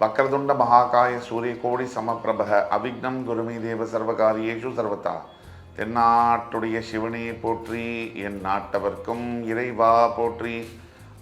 வக்ரதுண்ட மகாகாய சூரியகோடி சமப்பிரப அவிக்னம் குருமே தேவ சர்வகாரியேஷு சர்வதா. தென்னாட்டுடைய சிவனே போற்றி, என் நாட்டவர்க்கும் இறைவா போற்றி.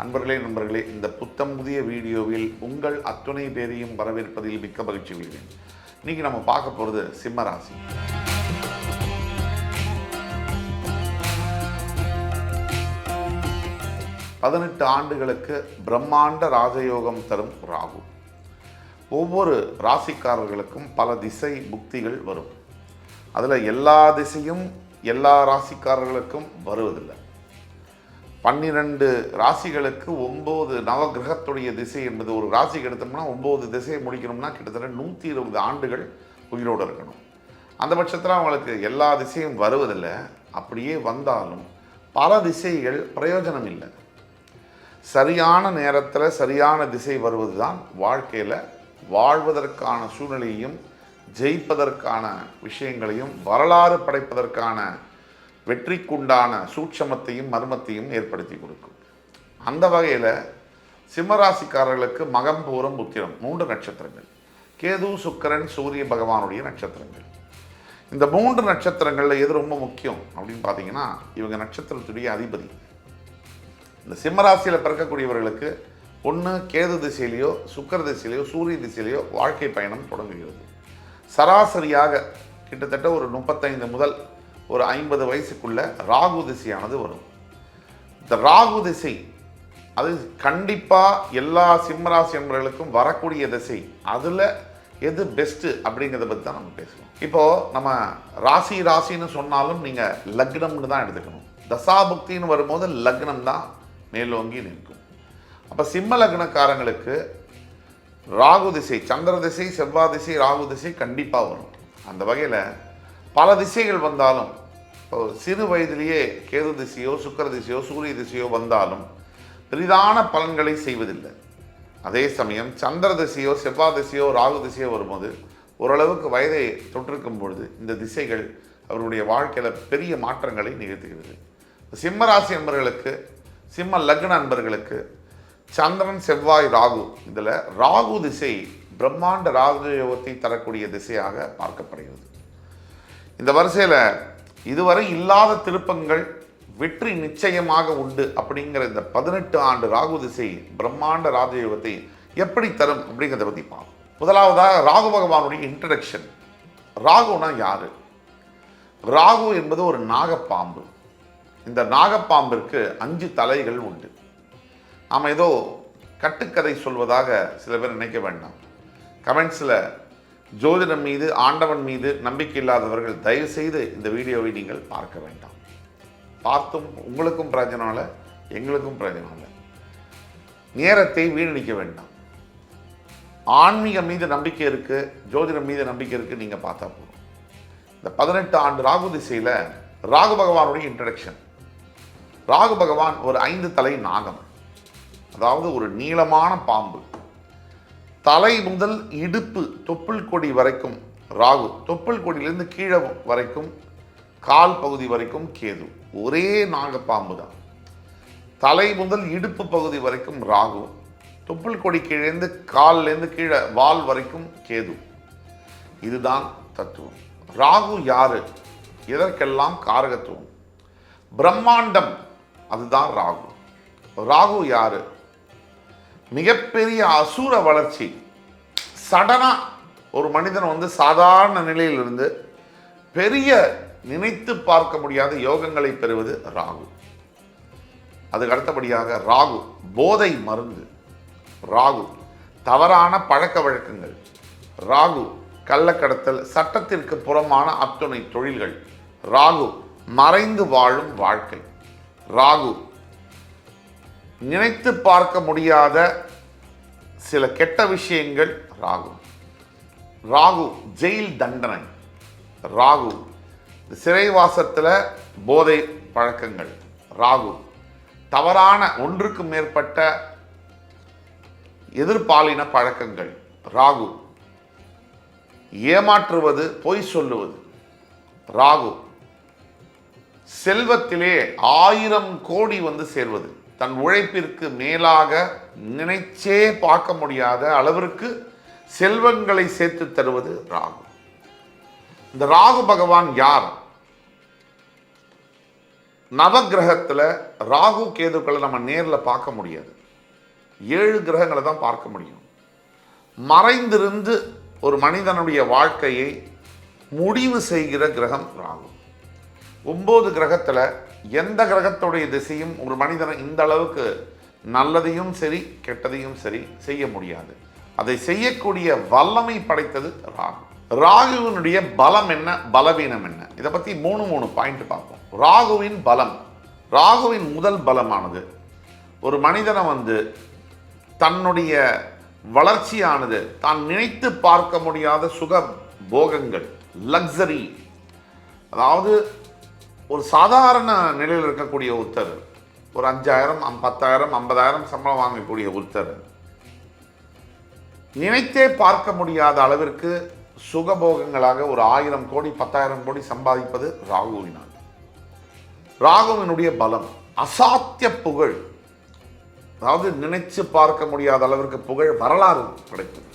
நண்பர்களே, இந்த புத்தம் புதிய வீடியோவில் உங்கள் அத்துணை பேரையும் வரவேற்பதில் மிக்க மகிழ்ச்சி கொள்கிறேன். இன்னைக்கு நம்ம பார்க்க போகிறது சிம்மராசி. பதினெட்டு ஆண்டுகளுக்கு பிரம்மாண்ட ராஜயோகம் தரும் ராகு. ஒவ்வொரு ராசிக்காரர்களுக்கும் பல திசை புக்திகள் வரும். அதில் எல்லா திசையும் எல்லா ராசிக்காரர்களுக்கும் வருவதில்லை. 12 ராசிகளுக்கு 9 நவகிரகத்துடைய திசை என்பது, ஒரு ராசிக்கு எடுத்தோம்னா 9 திசையை முடிக்கணும்னா கிட்டத்தட்ட 120 ஆண்டுகள் உயிரோடு இருக்கணும். அந்த பட்சத்தில் அவங்களுக்கு எல்லா திசையும் வருவதில்லை. அப்படியே வந்தாலும் பல திசைகள் பிரயோஜனம் இல்லை. சரியான நேரத்தில் சரியான திசை வருவது தான் வாழ்க்கையில் வாழ்வதற்கான சூழ்நிலையையும் ஜெயிப்பதற்கான விஷயங்களையும் வரலாறு படைப்பதற்கான வெற்றிக்குண்டான சூட்சமத்தையும் மர்மத்தையும் ஏற்படுத்தி கொடுக்கும். அந்த வகையில் சிம்மராசிக்காரர்களுக்கு மகம், பூரம், உத்திரம் 3 நட்சத்திரங்கள், கேது, சுக்கிரன், சூரிய பகவானுடைய நட்சத்திரங்கள். இந்த 3 நட்சத்திரங்களில் எது ரொம்ப முக்கியம் அப்படின்னு பார்த்தீங்கன்னா, இவங்க நட்சத்திரத்துடைய அதிபதி. இந்த சிம்மராசியில் பிறக்கக்கூடியவர்களுக்கு ஒன்று கேது திசையிலையோ சுக்கிர திசையிலையோ சூரிய திசையிலையோ வாழ்க்கை பயணம் தொடங்குகிறது. சராசரியாக கிட்டத்தட்ட ஒரு 35 முதல் ஒரு 50 வயசுக்குள்ள ராகு திசையானது வரும். இந்த ராகு திசை அது கண்டிப்பாக எல்லா சிம்மராசி என்பவர்களுக்கும் வரக்கூடிய திசை. அதில் எது பெஸ்ட்டு அப்படிங்கிறத பற்றி தான் நம்ம பேசுவோம். இப்போது நம்ம ராசின்னு சொன்னாலும் நீங்கள் லக்னம்னு தான் எடுத்துக்கணும். தசாபுக்தின்னு வரும்போது லக்னம் தான் மேலோங்கி நிற்கும். அப்போ சிம்ம லக்னக்காரங்களுக்கு ராகு திசை, சந்திர திசை, செவ்வாய் திசை, ராகு திசை கண்டிப்பாக வரும். அந்த வகையில் பல திசைகள் வந்தாலும், இப்போ சிறு வயதிலேயே கேது திசையோ சுக்கிர திசையோ சூரிய திசையோ வந்தாலும் பெரிதான பலன்களை செய்வதில்லை. அதே சமயம் சந்திர திசையோ செவ்வாய் திசையோ ராகு திசையோ வரும்போது ஓரளவுக்கு வயதை தொற்றிருக்கும் பொழுது இந்த திசைகள் அவருடைய வாழ்க்கையில் பெரிய மாற்றங்களை நிகழ்த்துகிறது. சிம்மராசி என்பவர்களுக்கு, சிம்ம லக்ன அன்பர்களுக்கு சந்திரன், செவ்வாய், ராகு, இதில் ராகு திசை பிரம்மாண்ட ராஜயோகத்தை தரக்கூடிய திசையாக பார்க்கப்படுகிறது. இந்த வரிசையில் இதுவரை இல்லாத திருப்பங்கள் வெற்றி நிச்சயமாக உண்டு அப்படிங்கிற இந்த 18 ஆண்டு ராகு திசை பிரம்மாண்ட ராஜயோகத்தை எப்படி தரும் அப்படிங்கிறத பற்றி பார்ப்போம். முதலாவதாக ராகு பகவானுடைய இன்ட்ரடக்ஷன். ராகுனா யாரு? ராகு என்பது ஒரு நாகப்பாம்பு. இந்த நாகப்பாம்பிற்கு 5 தலைகள் உண்டு. நாம் ஏதோ கட்டுக்கதை சொல்வதாக சில பேர் நினைக்க வேண்டாம். கமெண்ட்ஸில் ஜோதிடம் மீது, ஆண்டவன் மீது நம்பிக்கை இல்லாதவர்கள் தயவு செய்து இந்த வீடியோவை நீங்கள் பார்க்க வேண்டாம். பார்த்தும் உங்களுக்கும் பிரயோஜனம் இல்லை, எங்களுக்கும் பிரயோஜனம் இல்லை. நேரத்தை வீணடிக்க வேண்டாம். ஆன்மீகம் மீது நம்பிக்கை இருக்குது, ஜோதிடம் மீது நம்பிக்கை இருக்குது, நீங்கள் பார்த்தா போதும். இந்த 18 ஆண்டு ராகு திசையில் ராகு பகவானுடைய இன்ட்ரடக்ஷன். ராகு பகவான் ஒரு 5 தலை நாகம், அதாவது ஒரு நீளமான பாம்பு. தலை முதல் இடுப்பு தொப்புள் கொடி வரைக்கும் ராகு, தொப்புள் கொடியிலிருந்து கீழே வரைக்கும் கால் பகுதி வரைக்கும் கேது. ஒரே நாகப்பாம்பு தான். தலை முதல் இடுப்பு பகுதி வரைக்கும் ராகு, தொப்புள் கொடி கீழேந்து கால்லேருந்து கீழே வால் வரைக்கும் கேது. இதுதான் தத்துவம். ராகு யாரு? எதற்கெல்லாம் காரகத்துவம்? பிரம்மாண்டம், அதுதான் ராகு. ராகு யாரு? மிகப்பெரிய அசுர வளர்ச்சி. சடனா ஒரு மனிதன் சாதாரண நிலையிலிருந்து பெரிய நினைத்து பார்க்க முடியாத யோகங்களை பெறுவது ராகு. அதுக்கு அடுத்தபடியாக ராகு போதை மருந்து, ராகு தவறான பழக்க வழக்கங்கள், ராகு கள்ளக்கடத்தல், சட்டத்திற்கு புறமான அத்துணை தொழில்கள், ராகு மறைந்து வாழும் வாழ்க்கை, ராகு நினைத்து பார்க்க முடியாத சில கெட்ட விஷயங்கள், ராகு. ராகு ஜெயில் தண்டனை, ராகு சிறைவாசத்தில் போதை பழக்கங்கள், ராகு தவறான ஒன்றுக்கு மேற்பட்ட எதிர்பாலின பழக்கங்கள், ராகு ஏமாற்றுவது, பொய் சொல்லுவது, ராகு செல்வத்திலே 1000 கோடி சேர்வது, தன் உழைப்பிற்கு மேலாக நினைச்சே பார்க்க முடியாத அளவிற்கு செல்வங்களை சேர்த்து தருவது ராகு. இந்த ராகு பகவான் யார்? நவகிரகத்தில் ராகு கேதுக்களை நம்ம நேரில் பார்க்க முடியாது. 7 கிரகங்களை தான் பார்க்க முடியும். மறைந்திருந்து ஒரு மனிதனுடைய வாழ்க்கையை முடிவு செய்கிற கிரகம் ராகு. 9 கிரகத்தில் எந்த கிரகத்துடைய திசையும் ஒரு மனிதனை இந்த அளவுக்கு நல்லதையும் சரி கெட்டதையும் சரி செய்ய முடியாது. அதை செய்யக்கூடிய வல்லமை படைத்தது ராகு. ராகுவினுடைய பலம் என்ன, பலவீனம் என்ன? இதை பற்றி 3 பாயிண்ட் பார்ப்போம். ராகுவின் பலம். ராகுவின் முதல் பலமானது ஒரு மனிதனை தன்னுடைய வளர்ச்சியானது தான் நினைத்து பார்க்க முடியாத சுக போகங்கள், லக்ஸரி. அதாவது ஒரு சாதாரண நிலையில் இருக்கக்கூடிய ஒருத்தர், ஒரு 5,000 10,000 50,000 சம்பளம் வாங்கக்கூடிய ஒருத்தர் நினைத்தே பார்க்க முடியாத அளவிற்கு சுகபோகங்களாக ஒரு 1000 கோடி 10,000 கோடி சம்பாதிப்பது ராகுவினால். ராகுவினுடைய பலம் அசாத்திய புகழ். அதாவது நினைச்சு பார்க்க முடியாத அளவிற்கு புகழ், வரலாறு கிடைக்கும்.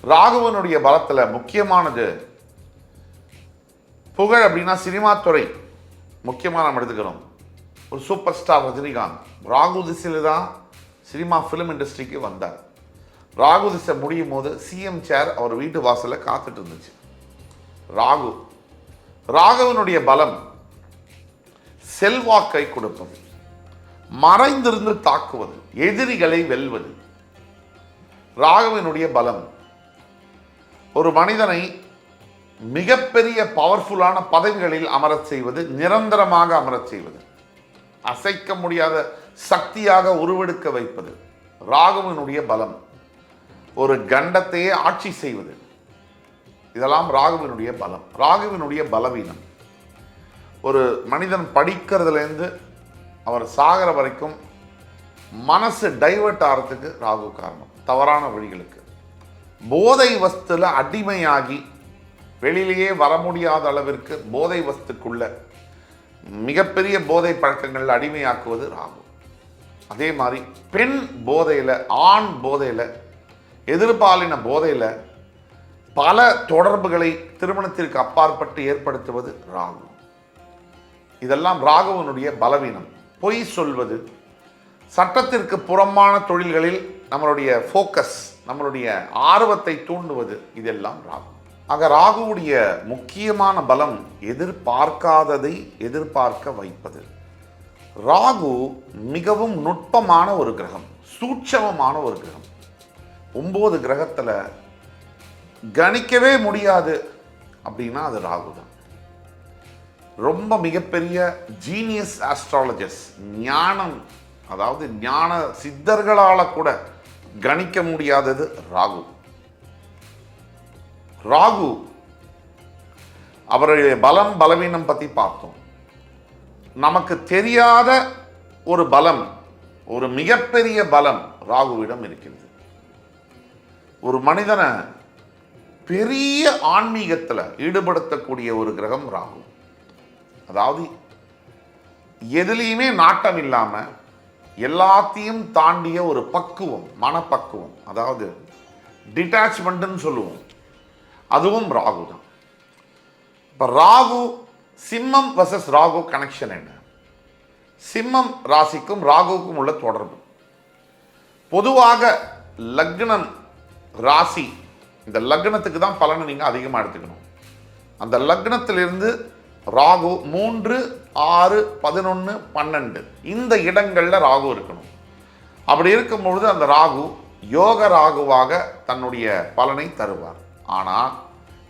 ராகுவனுடைய பலத்தில் முக்கியமானது புகழ் அப்படின்னா சினிமா துறை முக்கியமாக நம்ம எடுத்துக்கிறோம். ஒரு சூப்பர் ஸ்டார் ரஜினிகாந்த் ராகு திசையில் தான் சினிமா ஃபிலிம் இண்டஸ்ட்ரிக்கு வந்தார். ராகு திசை முடியும் போது சிஎம் சேர் அவர் வீட்டு வாசலில் காத்துட்டு இருந்துச்சு. ராகுவினுடைய பலம் செல்வாக்கை கொடுப்பது, மறைந்திருந்து தாக்குவது, எதிரிகளை வெல்வது. ராகுவினுடைய பலம் ஒரு மனிதனை மிகப்பெரிய பவர்ஃபுல்லான பதவிகளில் அமரச் செய்வது, நிரந்தரமாக அமரச் செய்வது, அசைக்க முடியாத சக்தியாக உருவெடுக்க வைப்பது. ராகுவினுடைய பலம் ஒரு கண்டத்தையே ஆட்சி செய்வது. இதெல்லாம் ராகுவினுடைய பலம். ராகுவினுடைய பலவீனம் ஒரு மனிதன் படிக்கிறதுலேருந்து அவர் சாகிற வரைக்கும் மனசு டைவர்ட் ஆகிறதுக்கு ராகு காரணம். தவறான வழிகளுக்கு, போதை வஸ்துல அடிமையாகி வெளியிலேயே வர முடியாத அளவிற்கு போதை வஸ்துக்குள்ள மிகப்பெரிய போதை பழக்கங்கள் அடிமையாக்குவது ராகு. அதே மாதிரி பெண் போதையில், ஆண் போதையில், எதிர்பாலின போதையில் பல தொடர்புகளை திருமணத்திற்கு அப்பாற்பட்டு ஏற்படுத்துவது ராகு. இதெல்லாம் ராகுவனுடைய பலவீனம். பொய் சொல்வது, சட்டத்திற்கு புறம்பான தொழில்களில் நம்மளுடைய ஃபோக்கஸ், நம்மளுடைய ஆர்வத்தை தூண்டுவது, இதெல்லாம் ராகு. ஆக ராகுவுடைய முக்கியமான பலம் எதிர்பார்க்காததை எதிர்பார்க்க வைப்பது. ராகு மிகவும் நுட்பமான ஒரு கிரகம், சூட்சமமான ஒரு கிரகம். 9 கிரகத்தில் கணிக்கவே முடியாது அப்படின்னா அது ராகு தான். ரொம்ப மிகப்பெரிய ஜீனியஸ் ஆஸ்ட்ராலஜர்ஸ், ஞானம், அதாவது ஞான சித்தர்களால் கூட கணிக்க முடியாதது ராகு. ராகு அவருடைய பலம் பலவீனம் பற்றி பார்த்தோம். நமக்கு தெரியாத ஒரு பலம், ஒரு மிகப்பெரிய பலம் ராகுவிடம் இருக்கிறது. ஒரு மனிதனை பெரிய ஆன்மீகத்தில் ஈடுபடுத்தக்கூடிய ஒரு கிரகம் ராகு. அதாவது எதுலேயுமே நாட்டம் இல்லாமல் எல்லாத்தையும் தாண்டிய ஒரு பக்குவம், மனப்பக்குவம், அதாவது டிட்டாச்மெண்ட்னு சொல்லுவோம், அதுவும் ராகு தான். இப்போ ராகு சிம்மம் வர்சஸ் ராகு கனெக்ஷன் என்ன? சிம்மம் ராசிக்கும் ராகுவுக்கும் உள்ள தொடர்பு. பொதுவாக லக்னம் ராசி, இந்த லக்னத்துக்கு தான் பலனை நீங்கள் அதிகமாக எடுத்துக்கணும். அந்த லக்னத்திலிருந்து ராகு 3, 6, 11, 12 இந்த இடங்களில் ராகு இருக்கணும். அப்படி இருக்கும்பொழுது அந்த ராகு யோக ராகுவாக தன்னுடைய பலனை தருவார். ஆனால்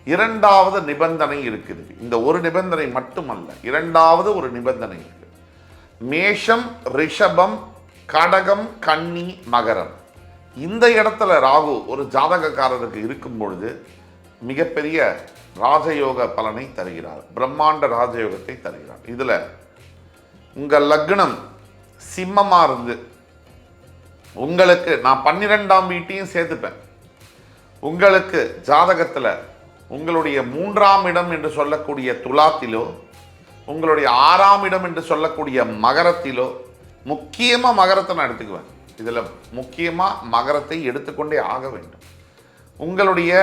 2வது நிபந்தனை இருக்குது. இந்த ஒரு நிபந்தனை மட்டுமல்ல, 2வது ஒரு நிபந்தனை இருக்கு. மேஷம், ரிஷபம், கடகம், கன்னி, மகரம் இந்த இடத்துல ராகு ஒரு ஜாதகக்காரருக்கு இருக்கும் பொழுது மிகப்பெரிய ராஜயோக பலனை தருகிறார், பிரம்மாண்ட ராஜயோகத்தை தருகிறார். இதில் உங்கள் லக்னம் சிம்மமாக இருந்து உங்களுக்கு நான் 12ஆம் வீட்டையும் சேர்த்துப்பேன். உங்களுக்கு ஜாதகத்தில் உங்களுடைய 3ஆம் இடம் என்று சொல்லக்கூடிய துலாத்திலோ, உங்களுடைய 6ஆம் இடம் என்று சொல்லக்கூடிய மகரத்திலோ, முக்கியமாக மகரத்தை நான் எடுத்துக்குவேன். இதில் முக்கியமாக மகரத்தை எடுத்துக்கொண்டே ஆக வேண்டும். உங்களுடைய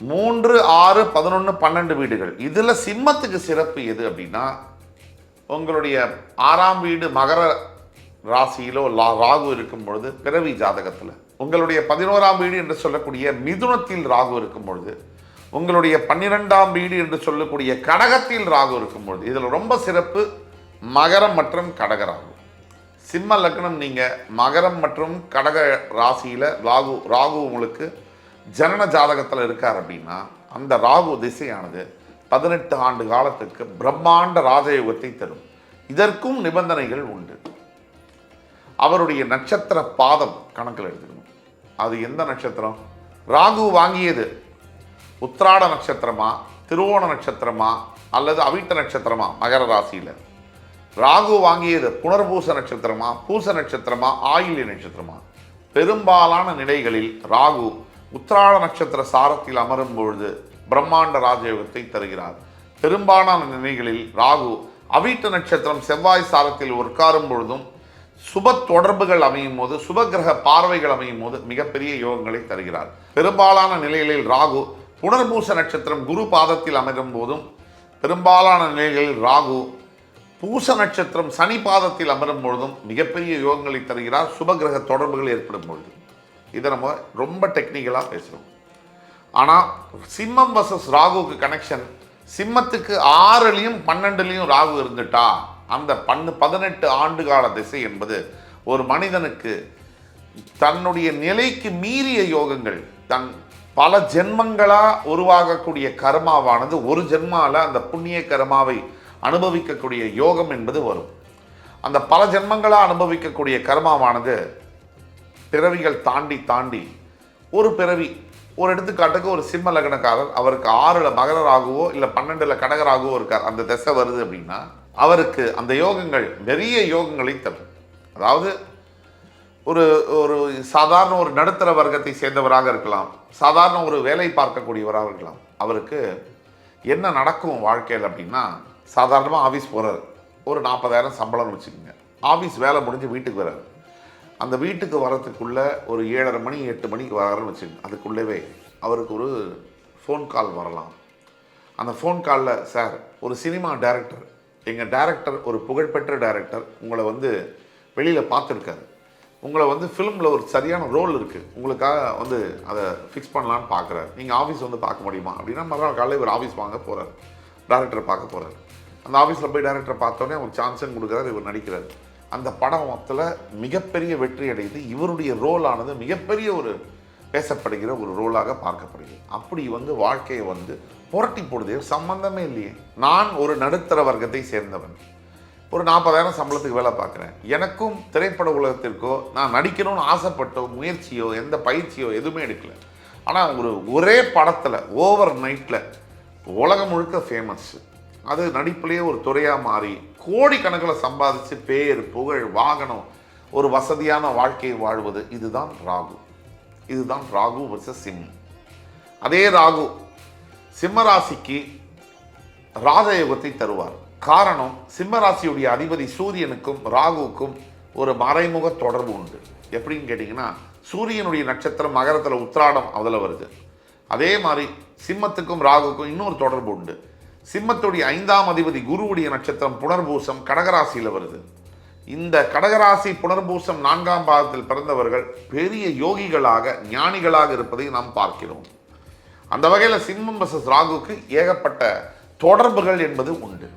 3, 6, 11, 12 வீடுகள். இதில் சிம்மத்துக்கு சிறப்பு எது அப்படின்னா, உங்களுடைய 6ஆம் வீடு மகர ராசியிலோ ராகு இருக்கும் பொழுது பிறவி ஜாதகத்தில், உங்களுடைய 11ஆம் வீடு என்று சொல்லக்கூடிய மிதுனத்தில் ராகு இருக்கும் பொழுது, உங்களுடைய 12ஆம் வீடு என்று சொல்லக்கூடிய கடகத்தில் ராகு இருக்கும் பொழுது, இதில் ரொம்ப சிறப்பு மகரம் மற்றும் கடக ராகு. சிம்ம லக்னம் நீங்கள் மகரம் மற்றும் கடக ராசியில் ராகு உங்களுக்கு ஜனன ஜாதகத்தில் இருக்கார் அப்படின்னா, அந்த ராகு திசையானது 18 ஆண்டு காலத்துக்கு பிரம்மாண்ட ராஜயோகத்தை தரும். இதற்கும் நிபந்தனைகள் உண்டு. அவருடைய நட்சத்திர பாதம் கணக்கில் எடுத்துக்கணும். அது எந்த நட்சத்திரம்? ராகு வாங்கியது உத்திராட நட்சத்திரமா, திருவோண நட்சத்திரமா, அல்லது அவிட்ட நட்சத்திரமா? மகர ராசியில் ராகு வாங்கியது புனர்பூச நட்சத்திரமா, பூச நட்சத்திரமா, ஆயில்ய நட்சத்திரமா? பெரும்பாலான நிலைகளில் ராகு உத்திராட நட்சத்திர சாரத்தில் அமரும் பொழுது பிரம்மாண்ட ராஜயோகத்தை தருகிறார். பெரும்பாலான நிலைகளில் ராகு அவிட்ட நட்சத்திரம் செவ்வாய் சாரத்தில் உட்காரும் பொழுதும் சுப தொடர்புகள் அமையும் போது, சுப கிரக பார்வைகள் அமையும் போது மிகப்பெரிய யோகங்களை தருகிறார். பெரும்பாலான நிலைகளில் ராகு புனர்பூச நட்சத்திரம் குரு பாதத்தில் அமரும் போதும், பெரும்பாலான நிலைகளில் ராகு பூச நட்சத்திரம் சனி பாதத்தில் அமரும் பொழுதும் மிகப்பெரிய யோகங்களை தருகிறார், சுப கிரக தொடர்புகள் ஏற்படும் பொழுது. இதை நம்ம ரொம்ப டெக்னிக்கலாக பேசுகிறோம். ஆனால் சிம்மம் வர்சஸ் ராகுக்கு கனெக்ஷன், சிம்மத்துக்கு 6லையும் 12லையும் ராகு இருந்துட்டா அந்த 18 ஆண்டு கால திசை என்பது ஒரு மனிதனுக்கு தன்னுடைய நிலைக்கு மீறிய யோகங்கள், தன் பல ஜென்மங்களாக உருவாகக்கூடிய கர்மாவானது ஒரு ஜென்மால அந்த புண்ணிய கர்மாவை அனுபவிக்கக்கூடிய யோகம் என்பது வரும். அந்த பல ஜென்மங்களாக அனுபவிக்கக்கூடிய கர்மாவானது பிறவிகள் தாண்டி ஒரு பிறவி, ஒரு எடுத்துக்காட்டுக்கு ஒரு சிம்ம லக்னக்காரர், அவருக்கு 6ல் மகர ராகுவோ இல்லை 12ல் கடக ராகுவோ இருக்கார், அந்த திசை வருது அப்படின்னா அவருக்கு அந்த யோகங்கள் பெரிய யோகங்களை தரும். அதாவது ஒரு ஒரு சாதாரண ஒரு நடுத்தர வர்க்கத்தை சேர்ந்தவராக இருக்கலாம், சாதாரண ஒரு வேலை பார்க்கக்கூடியவராக இருக்கலாம். அவருக்கு என்ன நடக்கும் வாழ்க்கையில் அப்படின்னா, சாதாரணமாக ஆஃபீஸ் போகிறார், ஒரு 40,000 சம்பளம்னு வச்சுக்கோங்க. ஆஃபீஸ் வேலை முடிஞ்சு வீட்டுக்கு வர்றார். அந்த வீட்டுக்கு வரத்துக்குள்ளே ஒரு 7:30 மணி 8 மணிக்கு வராருன்னு வச்சுக்கோங்க. அதுக்குள்ளவே அவருக்கு ஒரு ஃபோன் கால் வரலாம். அந்த ஃபோன் காலில், சார் ஒரு சினிமா டைரக்டர், எங்கள் டைரக்டர் ஒரு புகழ்பெற்ற டைரக்டர் உங்களை வெளியில் பார்த்துருக்காரு, உங்களை ஃபிலிமில் ஒரு சரியான ரோல் இருக்குது, உங்களுக்காக அதை ஃபிக்ஸ் பண்ணலான்னு பார்க்குறாரு, நீங்கள் ஆஃபீஸ் பார்க்க முடியுமா அப்படின்னா, மறுநாள் காலையில் இவர் ஆஃபீஸ் வாங்க போகிறார், டைரக்டரை பார்க்க போகிறார். அந்த ஆஃபீஸில் போய் டைரக்டரை பார்த்தோன்னே அவருக்கு சான்ஸும் கொடுக்குறாரு, இவர் நடிக்கிறார். அந்த படம் மொத்தத்தில் மிகப்பெரிய வெற்றி அடைந்து இவருடைய ரோலானது மிகப்பெரிய ஒரு பேசப்படுகிற ஒரு ரோலாக பார்க்கப்படுகிறது. அப்படி வாழ்க்கையை புரட்டி போடுது, சம்பந்தமே இல்லையே. நான் ஒரு நடுத்தர வர்க்கத்தை சேர்ந்தவன், ஒரு 40,000 சம்பளத்துக்கு வேலை பார்க்குறேன். எனக்கும் திரைப்பட உலகத்திற்கோ நான் நடிக்கணும்னு ஆசைப்பட்டோ முயற்சியோ எந்த பயிற்சியோ எதுவுமே எடுக்கல. ஆனால் ஒரே படத்தில் ஓவர் நைட்டில் உலகம் முழுக்க ஃபேமஸ், அது நடிப்புலேயே ஒரு துறையாக மாறி கோடிக்கணக்கில் சம்பாதிச்சு பேர் புகழ் வாகனம் ஒரு வசதியான வாழ்க்கையை வாழ்வது, இதுதான் ராகு. இதுதான் ராகு வர்சஸ் சிம்மம். அதே ராகு சிம்மராசிக்கு ராஜயோகத்தை தருவார். காரணம், சிம்மராசியுடைய அதிபதி சூரியனுக்கும் ராகுவுக்கும் ஒரு மறைமுக தொடர்பு உண்டு. எப்படின்னு கேட்டிங்கன்னா, சூரியனுடைய நட்சத்திரம் மகரத்தில் உத்திராடம் அதில் வருது. அதே மாதிரி சிம்மத்துக்கும் ராகுக்கும் இன்னொரு தொடர்பு உண்டு. சிம்மத்துடைய 5ஆம் அதிபதி குருவுடைய நட்சத்திரம் புனர்பூசம் கடகராசியில் வருது. இந்த கடகராசி புனர்பூசம் 4ஆம் பாதத்தில் பிறந்தவர்கள் பெரிய யோகிகளாக ஞானிகளாக இருப்பதை நாம் பார்க்கிறோம். அந்த வகையில் சிம்மம் வர்சஸ் ராகுக்கு ஏகப்பட்ட தொடர்புகள் என்பது உண்டு.